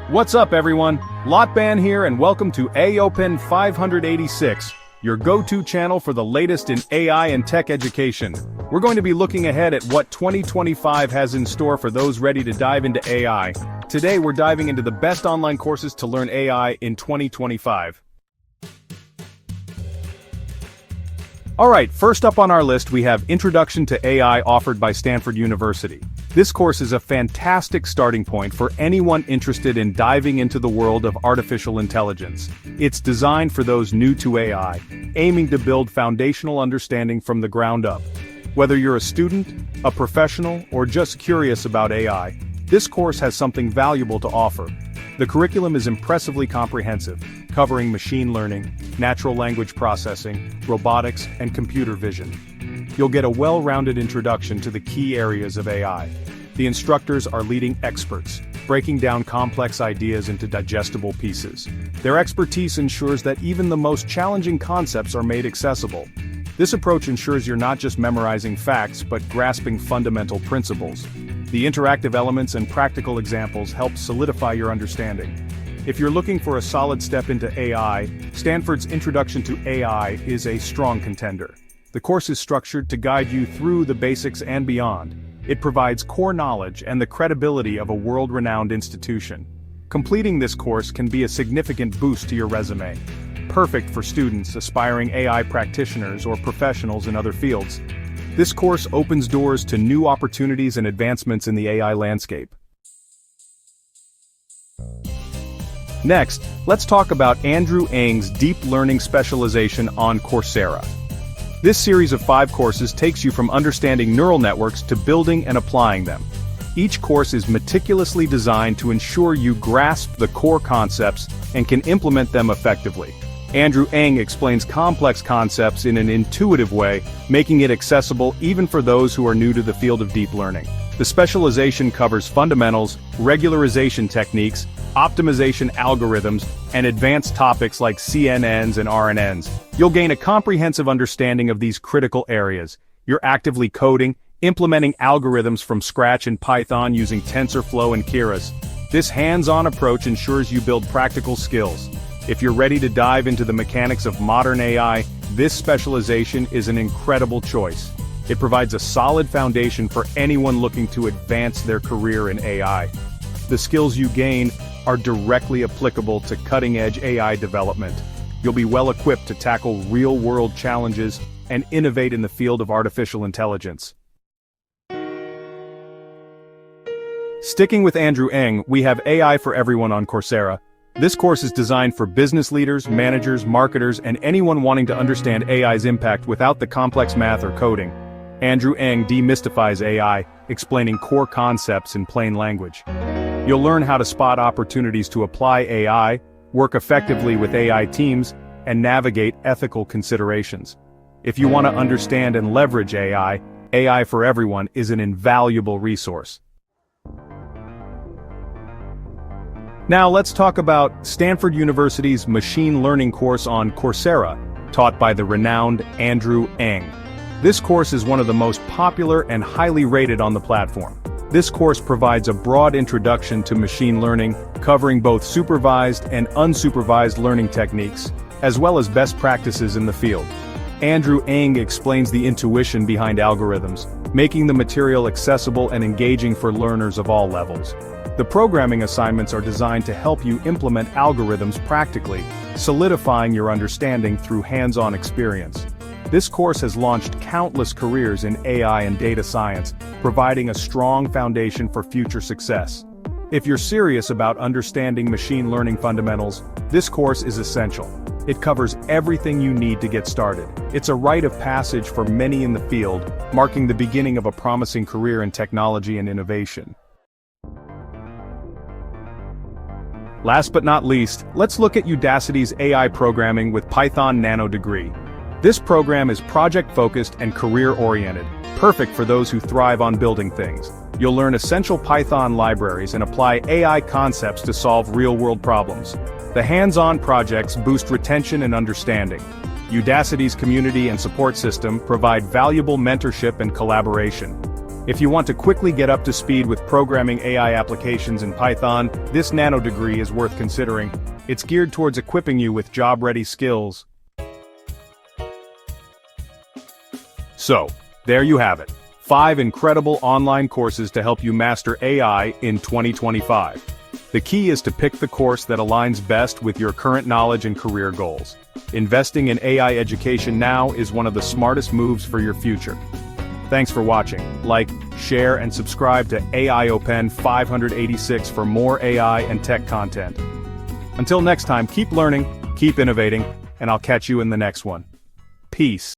What's up, everyone? Lotban here, and welcome to AOPEN 586, your go-to channel for the latest in AI and tech education. We're going to be looking ahead at what 2025 has in store for those ready to dive into AI. Today, we're diving into the best online courses to learn AI in 2025. Alright, first up on our list we have Introduction to AI offered by Stanford University. This course is a fantastic starting point for anyone interested in diving into the world of artificial intelligence. It's designed for those new to AI, aiming to build foundational understanding from the ground up. Whether you're a student, a professional, or just curious about AI, this course has something valuable to offer. The curriculum is impressively comprehensive, covering machine learning, natural language processing, robotics, and computer vision. You'll get a well-rounded introduction to the key areas of AI. The instructors are leading experts, breaking down complex ideas into digestible pieces. Their expertise ensures that even the most challenging concepts are made accessible. This approach ensures you're not just memorizing facts but grasping fundamental principles. The interactive elements and practical examples help solidify your understanding. If you're looking for a solid step into AI, Stanford's Introduction to AI is a strong contender. The course is structured to guide you through the basics and beyond. It provides core knowledge and the credibility of a world-renowned institution. Completing this course can be a significant boost to your resume. Perfect for students, aspiring AI practitioners, or professionals in other fields. This course opens doors to new opportunities and advancements in the AI landscape. Next, let's talk about Andrew Ng's Deep Learning Specialization on Coursera. This series of 5 courses takes you from understanding neural networks to building and applying them. Each course is meticulously designed to ensure you grasp the core concepts and can implement them effectively. Andrew Ng explains complex concepts in an intuitive way, making it accessible even for those who are new to the field of deep learning. The specialization covers fundamentals, regularization techniques, optimization algorithms, and advanced topics like CNNs and RNNs. You'll gain a comprehensive understanding of these critical areas. You're actively coding, implementing algorithms from scratch in Python using TensorFlow and Keras. This hands-on approach ensures you build practical skills. If you're ready to dive into the mechanics of modern AI, this specialization is an incredible choice. It provides a solid foundation for anyone looking to advance their career in AI. The skills you gain are directly applicable to cutting-edge AI development. You'll be well-equipped to tackle real-world challenges and innovate in the field of artificial intelligence. Sticking with Andrew Ng, we have AI for Everyone on Coursera. This course is designed for business leaders, managers, marketers, and anyone wanting to understand AI's impact without the complex math or coding. Andrew Ng demystifies AI, explaining core concepts in plain language. You'll learn how to spot opportunities to apply AI, work effectively with AI teams, and navigate ethical considerations. If you want to understand and leverage AI, AI for Everyone is an invaluable resource. Now let's talk about Stanford University's machine learning course on Coursera, taught by the renowned Andrew Ng. This course is one of the most popular and highly rated on the platform. This course provides a broad introduction to machine learning, covering both supervised and unsupervised learning techniques, as well as best practices in the field. Andrew Ng explains the intuition behind algorithms, making the material accessible and engaging for learners of all levels. The programming assignments are designed to help you implement algorithms practically, solidifying your understanding through hands-on experience. This course has launched countless careers in AI and data science, providing a strong foundation for future success. If you're serious about understanding machine learning fundamentals, this course is essential. It covers everything you need to get started. It's a rite of passage for many in the field, marking the beginning of a promising career in technology and innovation. Last but not least, let's look at Udacity's AI programming with Python Nano degree. This program is project-focused and career-oriented, perfect for those who thrive on building things. You'll learn essential Python libraries and apply AI concepts to solve real-world problems. The hands-on projects boost retention and understanding. Udacity's community and support system provide valuable mentorship and collaboration. If you want to quickly get up to speed with programming AI applications in Python, this Nano degree is worth considering. It's geared towards equipping you with job-ready skills. So, there you have it. 5 incredible online courses to help you master AI in 2025. The key is to pick the course that aligns best with your current knowledge and career goals. Investing in AI education now is one of the smartest moves for your future. Thanks for watching. Like, share, and subscribe to AI Open 586 for more AI and tech content. Until next time, keep learning, keep innovating, and I'll catch you in the next one. Peace.